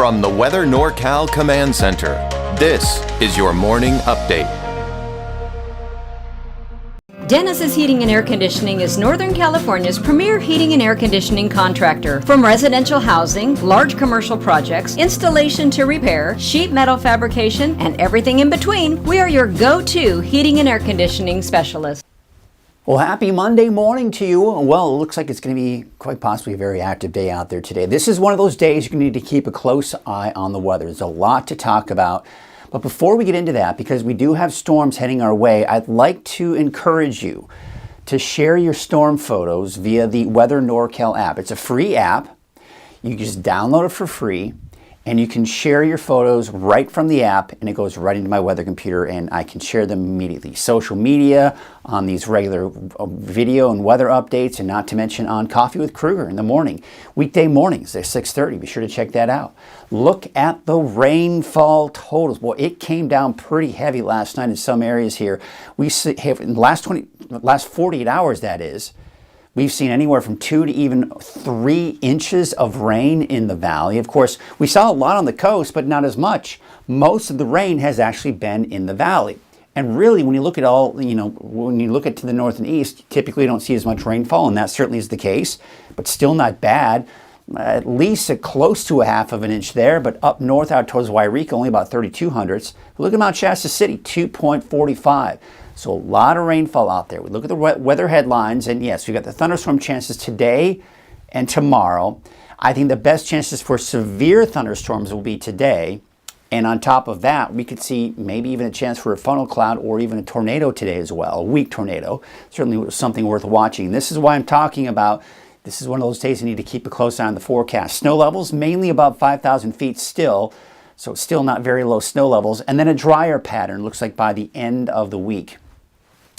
From the Weather NorCal Command Center, this is your morning update. Dennis's Heating and Air Conditioning is Northern California's premier heating and air conditioning contractor. From residential housing, large commercial projects, installation to repair, sheet metal fabrication, and everything in between, we are your go-to heating and air conditioning specialist. Well, happy Monday morning to you. Well, it looks like it's going to be quite possibly a very active day out there today. This is one of those days you're going to need to keep a close eye on the weather. There's a lot to talk about. But before we get into that, because we do have storms heading our way, I'd like to encourage you to share your storm photos via the Weather NorCal app. It's a free app. You can just download it for free, and you can share your photos right from the app, and it goes right into my weather computer, and I can share them immediately. Social media, on these regular video and weather updates, and not to mention on Coffee with Kruger in the morning. Weekday mornings at 6:30. Be sure to check that out. Look at the rainfall totals. Boy, it came down pretty heavy last night in some areas here. We have in the last 48 hours, that is, we've seen anywhere from 2 to even 3 inches of rain in the valley. Of course, we saw a lot on the coast, but not as much. Most of the rain has actually been in the valley. And really, when you look at when you look at to the north and east, you typically don't see as much rainfall, and that certainly is the case, but still not bad. At least close to a half of an inch there, but up north out towards Wairika, only about 32 hundredths. Look at Mount Shasta City, 2.45. So a lot of rainfall out there. We look at the weather headlines, and yes, we've got the thunderstorm chances today and tomorrow. I think the best chances for severe thunderstorms will be today. And on top of that, we could see maybe even a chance for a funnel cloud or even a tornado today as well, a weak tornado. Certainly something worth watching. This is why I'm talking about. This is one of those days you need to keep a close eye on the forecast. Snow levels mainly above 5,000 feet still, so still not very low snow levels. And then a drier pattern looks like by the end of the week.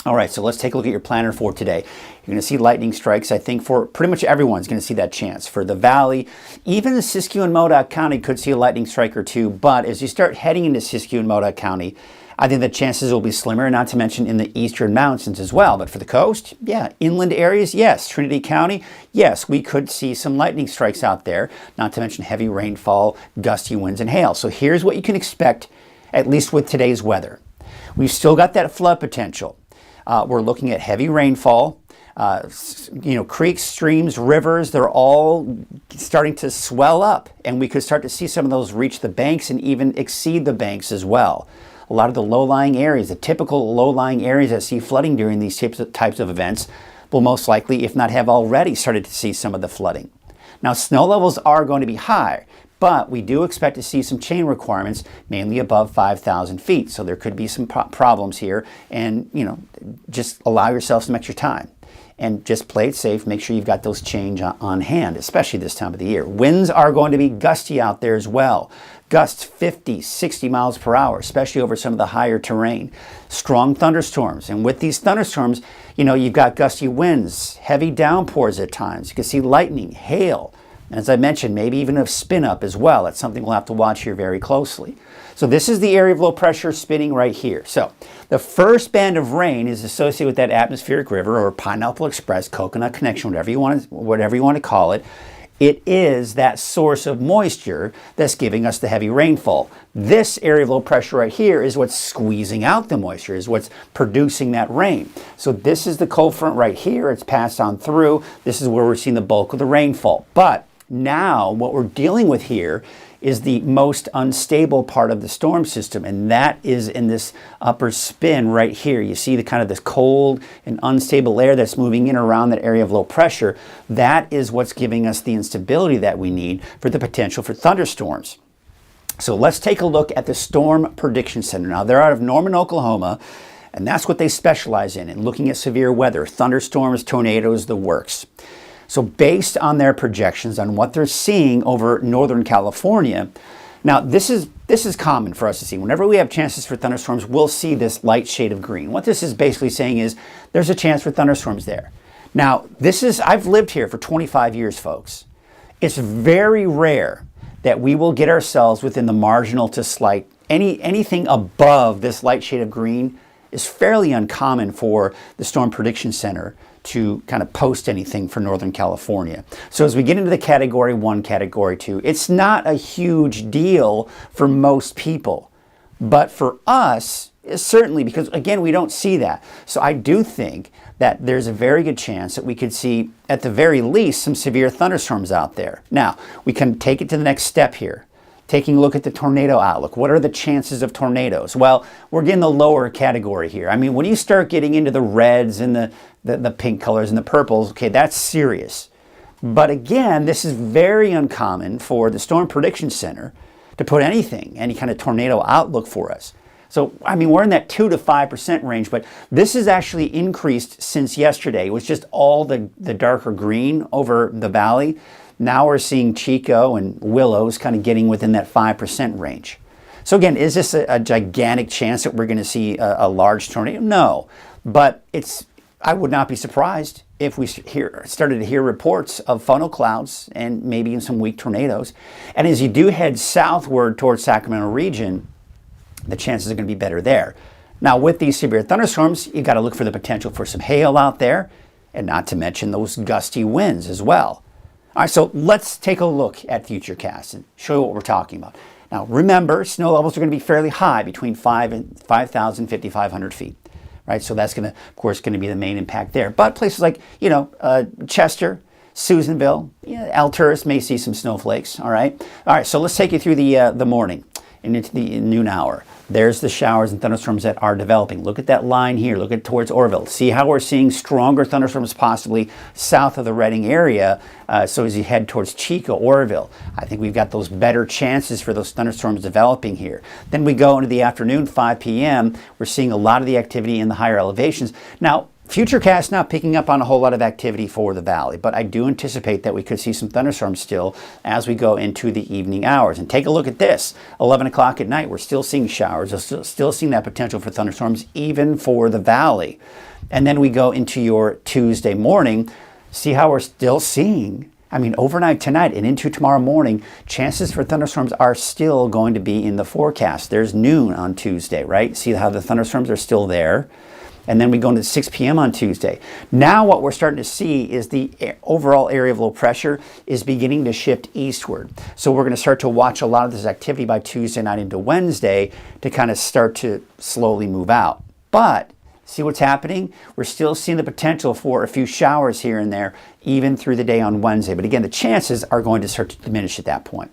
All right, so let's take a look at your planner for today. You're going to see lightning strikes. I think for pretty much everyone's going to see that chance. For the valley, even the Siskiyou and Modoc County could see a lightning strike or two. But as you start heading into Siskiyou and Modoc County, I think the chances will be slimmer, not to mention in the eastern mountains as well. But for the coast, yeah, inland areas, yes. Trinity County, yes, we could see some lightning strikes out there, not to mention heavy rainfall, gusty winds, and hail. So here's what you can expect, at least with today's weather. We've still got that flood potential. We're looking at heavy rainfall. Creeks, streams, rivers, they're all starting to swell up, and we could start to see some of those reach the banks and even exceed the banks as well. A lot of the low-lying areas, the typical low-lying areas that see flooding during these types of events, will most likely, if not have already, started to see some of the flooding. Now, snow levels are going to be high, but we do expect to see some chain requirements, mainly above 5,000 feet. So there could be some problems here, and just allow yourself some extra time. And just play it safe. Make sure you've got those chains on hand, especially this time of the year. Winds are going to be gusty out there as well. Gusts 50, 60 miles per hour, especially over some of the higher terrain. Strong thunderstorms. And with these thunderstorms, you've got gusty winds, heavy downpours at times. You can see lightning, hail. And as I mentioned, maybe even a spin up as well. That's something we'll have to watch here very closely. So this is the area of low pressure spinning right here. So the first band of rain is associated with that atmospheric river or Pineapple Express, Coconut Connection, whatever you want to call it. It is that source of moisture that's giving us the heavy rainfall. This area of low pressure right here is what's squeezing out the moisture, is what's producing that rain. So this is the cold front right here. It's passed on through. This is where we're seeing the bulk of the rainfall. But now what we're dealing with here is the most unstable part of the storm system, and that is in this upper spin right here. You see the kind of this cold and unstable air that's moving in around that area of low pressure. That is what's giving us the instability that we need for the potential for thunderstorms. So let's take a look at the Storm Prediction Center. Now, they're out of Norman, Oklahoma, and that's what they specialize in looking at severe weather, thunderstorms, tornadoes, the works. So based on their projections on what they're seeing over Northern California, now this is common for us to see. Whenever we have chances for thunderstorms, we'll see this light shade of green. What this is basically saying is there's a chance for thunderstorms there. Now, I've lived here for 25 years, folks. It's very rare that we will get ourselves within the marginal to slight. Anything above this light shade of green is fairly uncommon for the Storm Prediction Center to kind of post anything for Northern California. So as we get into the Category 1, Category 2, it's not a huge deal for most people. But for us, certainly, because again, we don't see that. So I do think that there's a very good chance that we could see, at the very least, some severe thunderstorms out there. Now, we can take it to the next step here. Taking a look at the tornado outlook. What are the chances of tornadoes? Well, we're getting the lower category here. I mean, when you start getting into the reds and the pink colors and the purples, okay, that's serious. But again, this is very uncommon for the Storm Prediction Center to put anything, any kind of tornado outlook for us. So, I mean, we're in that 2 to 5% range, but this has actually increased since yesterday. It was just all the darker green over the valley. Now we're seeing Chico and Willows kind of getting within that 5% range. So again, is this a gigantic chance that we're going to see a large tornado? No, but I would not be surprised if we started to hear reports of funnel clouds and maybe even some weak tornadoes. And as you do head southward towards Sacramento region, the chances are going to be better there. Now with these severe thunderstorms, you got to look for the potential for some hail out there, and not to mention those gusty winds as well. All right, so let's take a look at Futurecast and show you what we're talking about. Now, remember, snow levels are going to be fairly high, between 5,000 and 5,500 feet, right? So that's going to, of course, going to be the main impact there. But places like, Chester, Susanville, Alturas may see some snowflakes, all right? All right, so let's take you through the morning and into the noon hour. There's the showers and thunderstorms that are developing. Look at that line here. Look at towards Orville. See how we're seeing stronger thunderstorms possibly south of the Redding area. So as you head towards Chico, Orville, I think we've got those better chances for those thunderstorms developing here. Then we go into the afternoon, 5 p.m. We're seeing a lot of the activity in the higher elevations. Now, Futurecast not picking up on a whole lot of activity for the valley, but I do anticipate that we could see some thunderstorms still as we go into the evening hours. And take a look at this, 11 o'clock at night, we're still seeing showers, we're still seeing that potential for thunderstorms even for the valley. And then we go into your Tuesday morning, see how we're still seeing, overnight tonight and into tomorrow morning, chances for thunderstorms are still going to be in the forecast. There's noon on Tuesday, right? See how the thunderstorms are still there? And then we go into 6 p.m. on Tuesday. Now what we're starting to see is the overall area of low pressure is beginning to shift eastward. So we're going to start to watch a lot of this activity by Tuesday night into Wednesday to kind of start to slowly move out. But see what's happening? We're still seeing the potential for a few showers here and there, even through the day on Wednesday. But again, the chances are going to start to diminish at that point.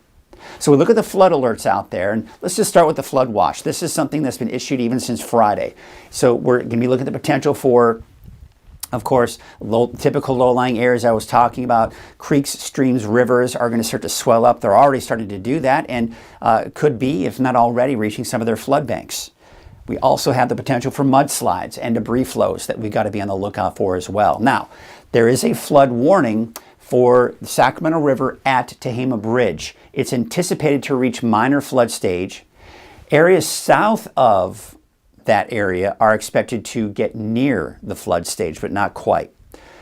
So we look at the flood alerts out there, and let's just start with the flood watch. This is something that's been issued even since Friday. So we're going to be looking at the potential for, of course, typical low-lying areas I was talking about. Creeks, streams, rivers are going to start to swell up. They're already starting to do that, and could be, if not already, reaching some of their flood banks. We also have the potential for mudslides and debris flows that we've got to be on the lookout for as well. Now, there is a flood warning for the Sacramento River at Tehama Bridge. It's anticipated to reach minor flood stage. Areas south of that area are expected to get near the flood stage, but not quite.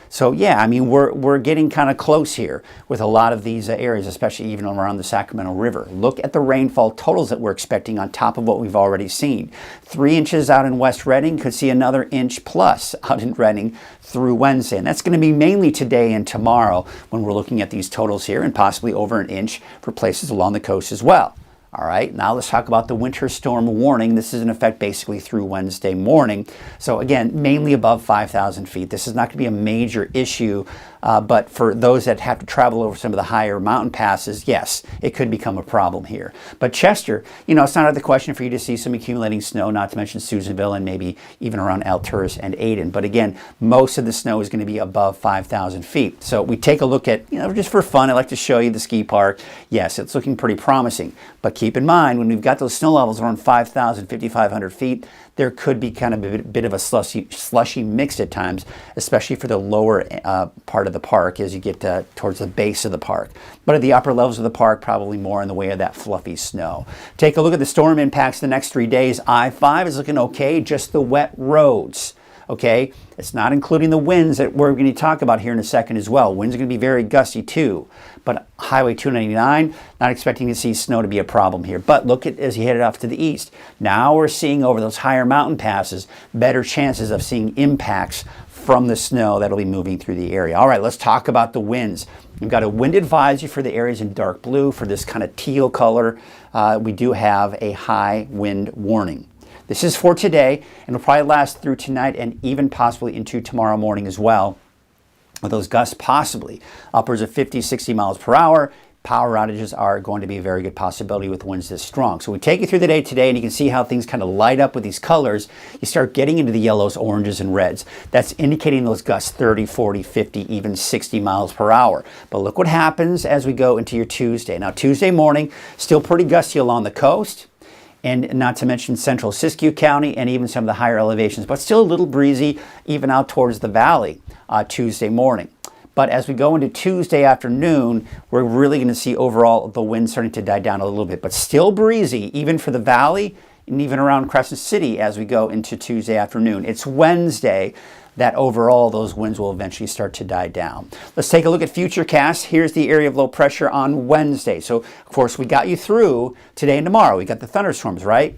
So yeah, we're getting kind of close here with a lot of these areas, especially even around the Sacramento River. Look at the rainfall totals that we're expecting on top of what we've already seen. 3 inches out in West Redding, could see another inch plus out in Redding through Wednesday. And that's going to be mainly today and tomorrow when we're looking at these totals here, and possibly over an inch for places along the coast as well. All right, now let's talk about the winter storm warning. This is in effect basically through Wednesday morning. So again, mainly above 5,000 feet. This is not going to be a major issue, but for those that have to travel over some of the higher mountain passes, yes, it could become a problem here. But Chester, it's not out of the question for you to see some accumulating snow, not to mention Susanville and maybe even around Alturas and Ayden. But again, most of the snow is going to be above 5,000 feet. So we take a look at, just for fun, I like to show you the ski park. Yes, it's looking pretty promising. But keep in mind, when we've got those snow levels around 5,000, 5,500 feet, there could be kind of a bit of a slushy mix at times, especially for the lower part of the park as you get towards the base of the park. But at the upper levels of the park, probably more in the way of that fluffy snow. Take a look at the storm impacts the next 3 days. I-5 is looking okay, just the wet roads. Okay, it's not including the winds that we're going to talk about here in a second as well. Winds are going to be very gusty too. But Highway 299, not expecting to see snow to be a problem here. But look at as you head off to the east. Now we're seeing over those higher mountain passes better chances of seeing impacts from the snow that'll be moving through the area. All right, let's talk about the winds. We've got a wind advisory for the areas in dark blue. For this kind of teal color, we do have a high wind warning. This is for today, and will probably last through tonight and even possibly into tomorrow morning as well. With those gusts possibly upwards of 50, 60 miles per hour. Power outages are going to be a very good possibility with winds this strong. So we take you through the day today, and you can see how things kind of light up with these colors. You start getting into the yellows, oranges, and reds. That's indicating those gusts 30, 40, 50, even 60 miles per hour. But look what happens as we go into your Tuesday. Now, Tuesday morning, still pretty gusty along the coast, and not to mention central Siskiyou County and even some of the higher elevations, but still a little breezy even out towards the valley Tuesday morning. But as we go into Tuesday afternoon, we're really going to see overall the wind starting to die down a little bit, but still breezy even for the valley and even around Crescent City as we go into Tuesday afternoon. It's Wednesday that overall those winds will eventually start to die down. Let's take a look at Futurecast. Here's the area of low pressure on Wednesday. So, of course, we got you through today and tomorrow. We got the thunderstorms, right?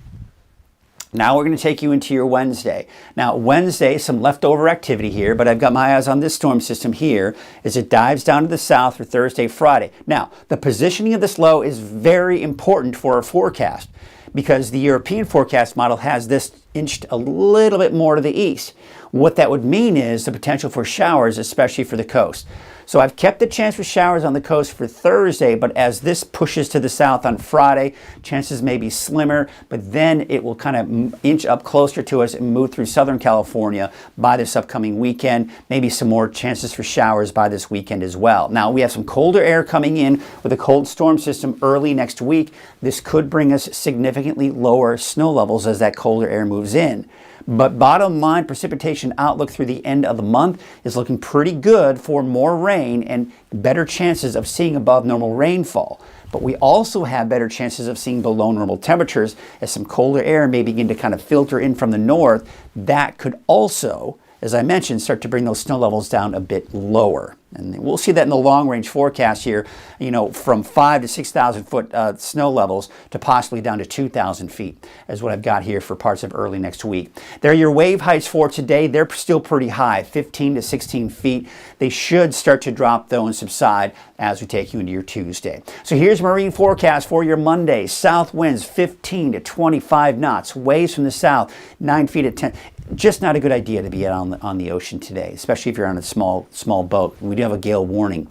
Now we're going to take you into your Wednesday. Now, Wednesday, some leftover activity here, but I've got my eyes on this storm system here as it dives down to the south for Thursday, Friday. Now, the positioning of this low is very important for our forecast because the European forecast model has this inched a little bit more to the east. What that would mean is the potential for showers, especially for the coast. So I've kept the chance for showers on the coast for Thursday, but as this pushes to the south on Friday, chances may be slimmer, but then it will kind of inch up closer to us and move through Southern California by this upcoming weekend. Maybe some more chances for showers by this weekend as well. Now, we have some colder air coming in with a cold storm system early next week. This could bring us significantly lower snow levels as that colder air moves in. But bottom line, precipitation outlook through the end of the month is looking pretty good for more rain and better chances of seeing above normal rainfall. But we also have better chances of seeing below normal temperatures as some colder air may begin to kind of filter in from the north. That could also, as I mentioned, start to bring those snow levels down a bit lower. And we'll see that in the long-range forecast here, from 5,000 to 6,000 foot snow levels to possibly down to 2,000 feet is what I've got here for parts of early next week. There are your wave heights for today. They're still pretty high, 15 to 16 feet. They should start to drop, though, and subside as we take you into your Tuesday. So here's marine forecast for your Monday. South winds 15 to 25 knots. Waves from the south, 9 feet at 10. Just not a good idea to be out on the ocean today, especially if you're on a small boat. We do have a gale warning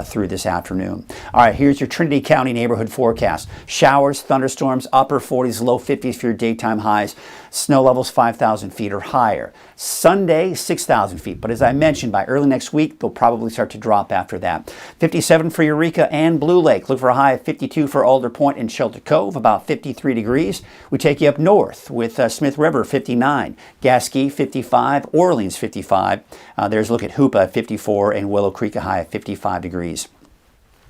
through this afternoon. All right, here's your Trinity County neighborhood forecast. Showers, thunderstorms, upper 40s, low 50s for your daytime highs. Snow levels 5,000 feet or higher. Sunday, 6,000 feet. But as I mentioned, by early next week, they'll probably start to drop after that. 57 for Eureka and Blue Lake. Look for a high of 52 for Alder Point and Shelter Cove, about 53 degrees. We take you up north with Smith River, 59. Gasquet, 55. Orleans, 55. There's a look at Hoopa, 54. And Willow Creek, a high of 55 degrees.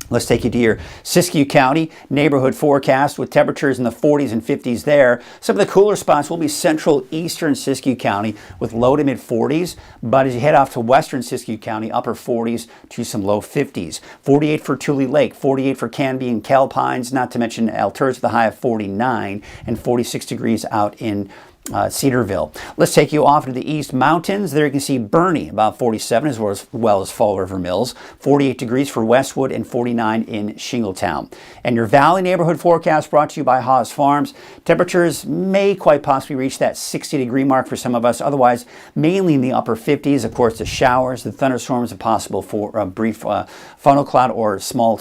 Let's take you to your Siskiyou County neighborhood forecast with temperatures in the 40s and 50s there. Some of the cooler spots will be central eastern Siskiyou County with low to mid 40s, but as you head off to western Siskiyou County, upper 40s to some low 50s. 48 for Tule Lake, 48 for Canby and Calpines, not to mention Alturas with a high of 49 and 46 degrees out in Cedarville. Let's take you off to the East Mountains. There you can see Bernie, about 47, as well as Fall River Mills. 48 degrees for Westwood and 49 in Shingletown. And your Valley neighborhood forecast brought to you by Haas Farms. Temperatures may quite possibly reach that 60-degree mark for some of us. Otherwise, mainly in the upper 50s. Of course, the showers, the thunderstorms are possible for a brief funnel cloud or small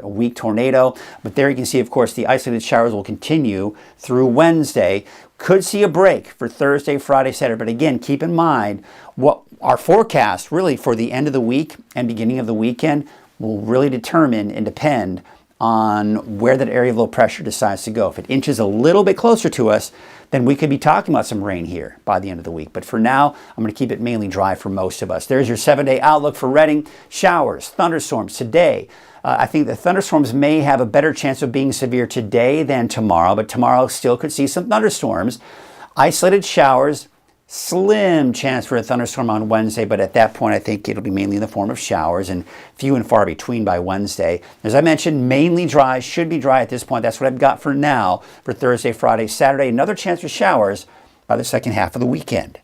weak tornado. But there you can see, of course, the isolated showers will continue through Wednesday. Could see a break for Thursday, Friday, Saturday. But again, keep in mind what our forecast really for the end of the week and beginning of the weekend will really determine and depend on where that area of low pressure decides to go. If it inches a little bit closer to us, then we could be talking about some rain here by the end of the week. But for now, I'm going to keep it mainly dry for most of us. There's your 7-day outlook for Redding. Showers, thunderstorms today. I think the thunderstorms may have a better chance of being severe today than tomorrow, but tomorrow still could see some thunderstorms. Isolated showers, slim chance for a thunderstorm on Wednesday, but at that point I think it'll be mainly in the form of showers and few and far between by Wednesday. As I mentioned, mainly dry, should be dry at this point. That's what I've got for now for Thursday, Friday, Saturday. Another chance for showers by the second half of the weekend.